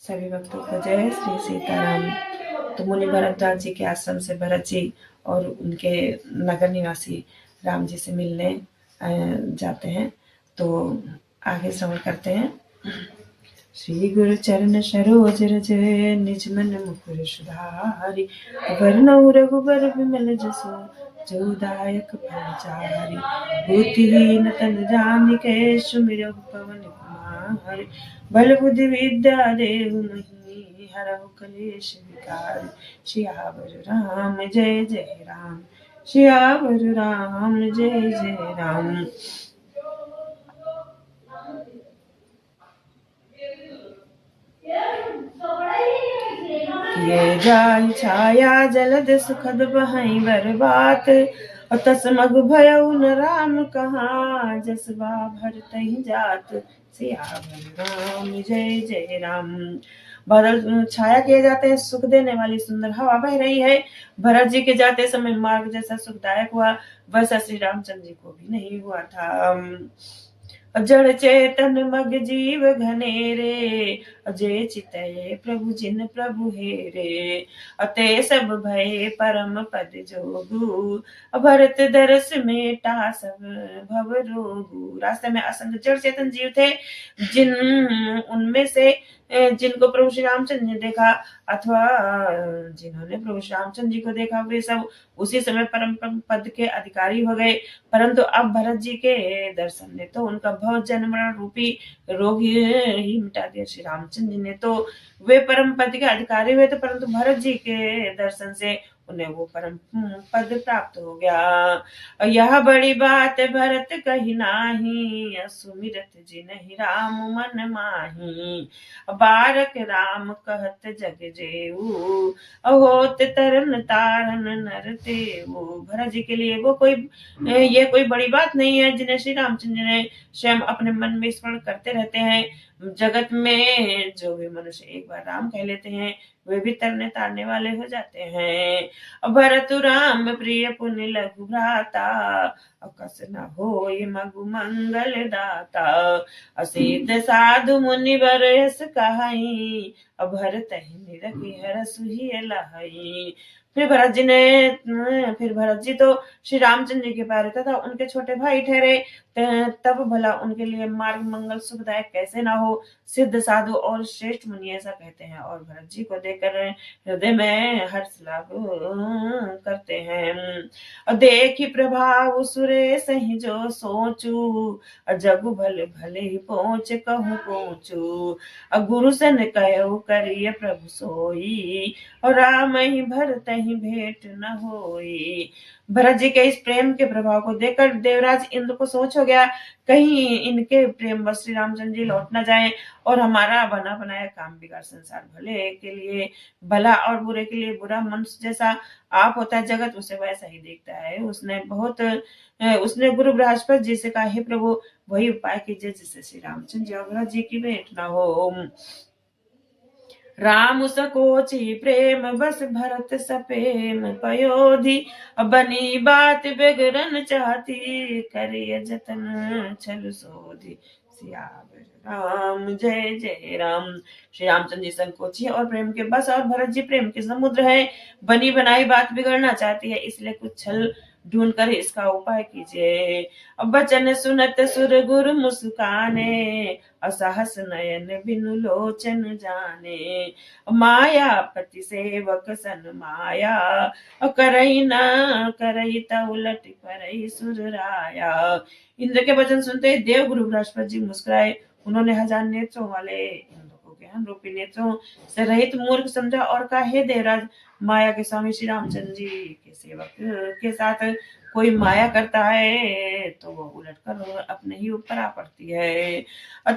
सभी भक्तों को जय श्री सीताराम। तो मुनि भरद्वाज जी के आश्रम से भरत जी और उनके नगर निवासी राम जी से मिलने जाते हैं। तो आगे श्रवण करते हैं। श्री गुरु चरण सरोज रज निज मन मुकुर सुधारि वरनउ रघुबर विमल जसु जो दायक फलचारि बुद्धिहीन तन जानिके सुमिरौ पवन कुमार बल बुद्धि विद्या देहु मोहि हरहु कलेश विकार सियावर राम जय जय राम सियावर राम जय जय राम। ये जाय छाया जलद सुखद बहई बरबात तस मग भयउ न राम कहाँ जसबा भरतहि जात सियावर राम जय जय राम। बादल छाया किए जाते हैं, सुख देने वाली सुंदर हवा बह रही है। भरत जी के जाते समय मार्ग जैसा सुखदायक हुआ वैसा श्री रामचंद्र जी को भी नहीं हुआ था। जड़ चेतन मग जीव घनेरे अजय चितये प्रभु जिन प्रभु हेरे अते सब भय परम पद जोगु भरत दरस मेटा सब भव रोगु। रास्ते में असंख्य जड़ चेतन जीव थे, उनमें से जिनको प्रभु श्री रामचंद्र ने देखा अथवा जिन्होंने प्रभु श्री रामचंद्र जी को देखा वे सब उसी समय परम पद के अधिकारी हो गए। परंतु अब भरत जी के दर्शन ने तो उनका भव जन्म मरण रूपी रोग ही मिटा दिया। श्री रामचंद्र जी ने तो वे परम पद के अधिकारी हुए थे, परंतु भरत जी के दर्शन से उन्हें वो परम पद प्राप्त हो गया। यह बड़ी बात भरत कही नाही सुमिरत जिनहि राम मन माही बारक राम कहत जग जेऊ होत तरन तारन नर तेऊ। भरत जी के लिए ये कोई बड़ी बात नहीं है जिन्हें श्री रामचंद्र ने स्वयं अपने मन में स्मरण करते रहते हैं। जगत में जो भी मनुष्य एक बार राम कह लेते हैं वे भी तरने तारने वाले हो जाते हैं। भरत राम प्रिय पुण्य लघु भ्राता अकस न होय मगु मंगल दाता असिद्ध साधु मुनि बरस कहाई भरत ही निरखी हरसु ही लहाई। फिर भरत जी तो श्री रामचंद्र जी के प्यारे तथा उनके छोटे भाई ठहरे। तब भला उनके लिए मार्ग मंगल सुखदायक कैसे ना हो। सिद्ध साधु और श्रेष्ठ मुनि ऐसा कहते हैं और भरत जी को देखकर हृदय में हर्ष लाभ करते हैं। देखी प्रभाव सुरेश ही जो सोचू जगु भले भले ही पहुंच कहूँ पहुंचू गुरु सन कहो करिय प्रभु सोई और राम ही भरत ही भेंट न होई। भरत जी के इस प्रेम के प्रभाव को देखकर देवराज इंद्र को सोच हो गया कहीं इनके प्रेम बस श्री रामचंद्र जी लौट न जाएं और हमारा बना बनाया काम बिगाड़। संसार भले के लिए भला और बुरे के लिए बुरा। मनुष्य जैसा आप होता है जगत उसे वैसा ही देखता है। उसने गुरु बृहस्पति जी से कहा हे प्रभु वही उपाय कीजिए जिससे श्री रामचंद्र जी और भरत जी की भेंट न हो। राम सकोची प्रेम बस भरत सपेम पयोधि बनी बात बिगड़न चाहती करिय जतन छल सोधि सियावर राम जय जय राम। श्री रामचंद्र जी संकोची और प्रेम के बस और भरत जी प्रेम के समुद्र है। बनी बनाई बात बिगड़ना चाहती है इसलिए कुछ छल ढूंढ कर इसका उपाय कीजिए। बचन सुनत सुर गुरु मुस्काने असहस नयन बिनु लोचन जाने माया पति सेवक सन माया करई न करई त उलट परई सुर राया। इंद्र के वचन सुनते देव गुरु बृहस्पति जी मुस्कुराए। उन्होंने हजार नेत्रों वाले इंद्र को ज्ञान रूपी नेत्रों से रहित मूर्ख समझा और कहा हे देवराज माया के स्वामी श्री रामचंद्र जी के सेवक के साथ कोई माया करता है तो वो उलट कर अपने ही ऊपर आ पड़ती है।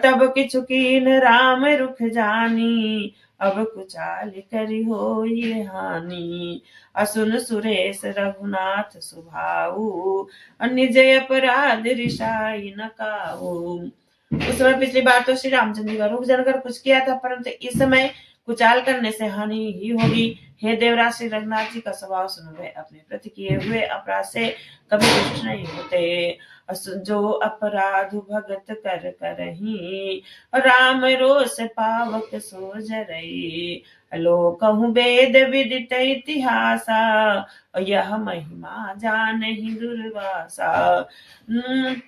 तब किछु कीन राम रुख जानी अब कुचाल करी हो ये हानि असुन सुरेश रघुनाथ सुभाऊ निज अपराध रिसाई न काऊ। उस समय पिछली बार तो श्री रामचंद्र जी का रुख जानकर कुछ किया था परंतु इस समय कुचाल करने से हानि ही होगी। हे देवराज श्री रघुनाथ जी का स्वभाव सुनो, वे अपने प्रति किए हुए अपराध से कभी दुष्ट नहीं होते। जो अपराध भगत कर करही, राम रोष पावक सो जरई। लो कहूँ वेद विदित इतिहासा, यह महिमा जानहि दुर्वासा।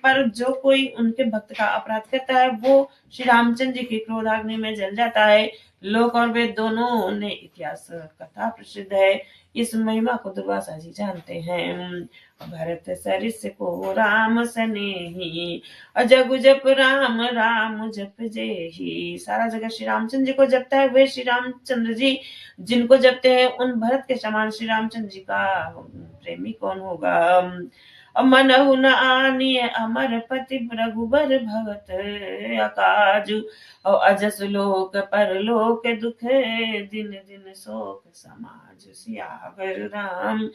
पर जो कोई उनके भक्त का अपराध करता है, वो श्री रामचंद्र जी की क्रोधाग्नि में जल जाता है। लोक और वेद दोनों ने इतिहास कथा प्रसिद्ध है, इस महिमा को दुर्वासा जी जानते हैं। भरत सरिस को राम सनेही, जगु जप राम राम जप जेही। सारा जगह श्री रामचंद्र जी को जपता है, वे श्री रामचंद्र जी जिनको जपते हैं, उन भरत के समान श्री रामचंद्र जी का प्रेमी कौन होगा। मनहु न आनिय अमर पति रघुबर भगत अकाजु। और अजस लोक परलोक दुख, दिन दिन शोक समाज। सियावर राम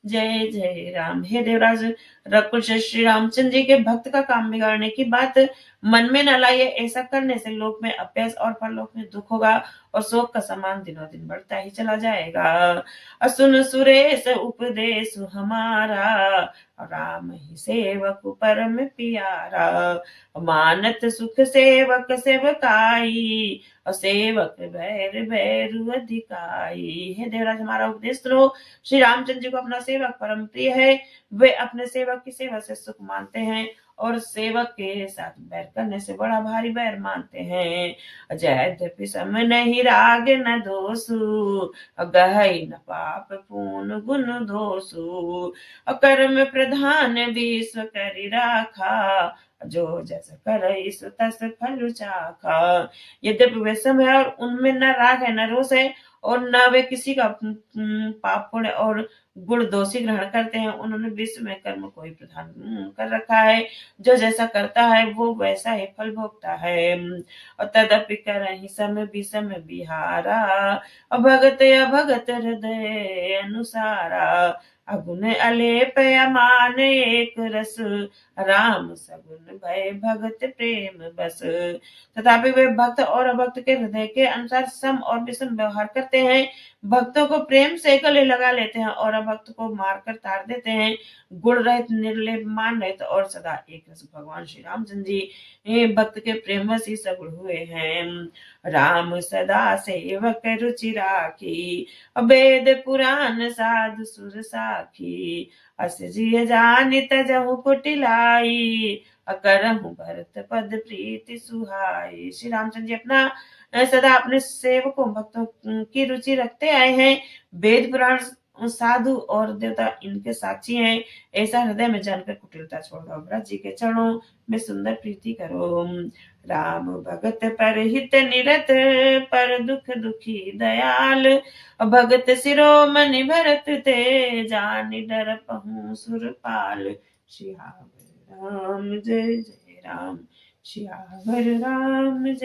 जय जय राम। हे देवराज, रघुकुल से श्री रामचंद्र जी के भक्त का काम बिगाड़ने की बात मन में न लाइए। ऐसा करने से लोक में अपयस और परलोक में दुख होगा, और शोक का समान दिनों दिन बढ़ता ही चला जाएगा। असुन सुरेश उपदेश हमारा, राम ही सेवक परम प्यारा। मानत सुख सेवक सेवकाई, और सेवक बैर बैरु अधिकाई। हे देवराज, हमारा उपदेश सुनो। श्री रामचंद्र जी को अपना सेवक परम प्रिय है। वे अपने सेवक की सेवा से सुख मानते हैं, और सेवक के साथ बैर करने से बड़ा भारी बैर मानते हैं। यद्यपि सम नहीं राग न दोषु, गहई न पाप पूर्ण गुण दोषु। कर्म प्रधान विश्व करि राखा, जो जस करई सो तस फल चाखा। यद्यपि वे सम है, और उनमें न राग है न रोष है, और न वे किसी का पाप पुण्य और गुण दोषी ग्रहण करते हैं। उन्होंने विश्व में कर्म को ही प्रधान कर रखा है। जो जैसा करता है वो वैसा ही फल भोगता है। और तदपि करहि सम विषम बिहारा, भगत अभगत हृदय अनुसारा। अगुण अलेप अमान एक रस, राम सगुन भय भगत प्रेम बस। तथापि वे भक्त और अभक्त के हृदय के अनुसार सम और विषम व्यवहार करते हैं। भक्तों को प्रेम से गले लगा लेते हैं, और अभक्त को मारकर तार देते हैं। गुण रहित, निर्लेप, मान रहित और सदा एक रस भगवान श्री रामचंद्र जी भक्त के प्रेम ही सगुण हुए हैं। राम सदा सेवक रुचि राखी, वेद पुराण साधु सुर साखी। अस जिय जानि तजहु कुटिलाई, करहु भरत पद प्रीति सुहाई। श्री रामचंद्र जी अपना सदा अपने सेवकों भक्तों की रुचि रखते आए हैं। वेद पुराण साधु और देवता इनके साक्षी हैं। ऐसा हृदय में जानकर कुटिलता छोड़ दो, ब्रज जी के चरणों में सुंदर प्रीति करो। राम भगत पर हित निरत, पर दुख दुखी दयाल। भगत शिरोमणि भरत ते, जानि डर पहु सुरपाल। सियावर राम जय जय राम, सियावर राम जय।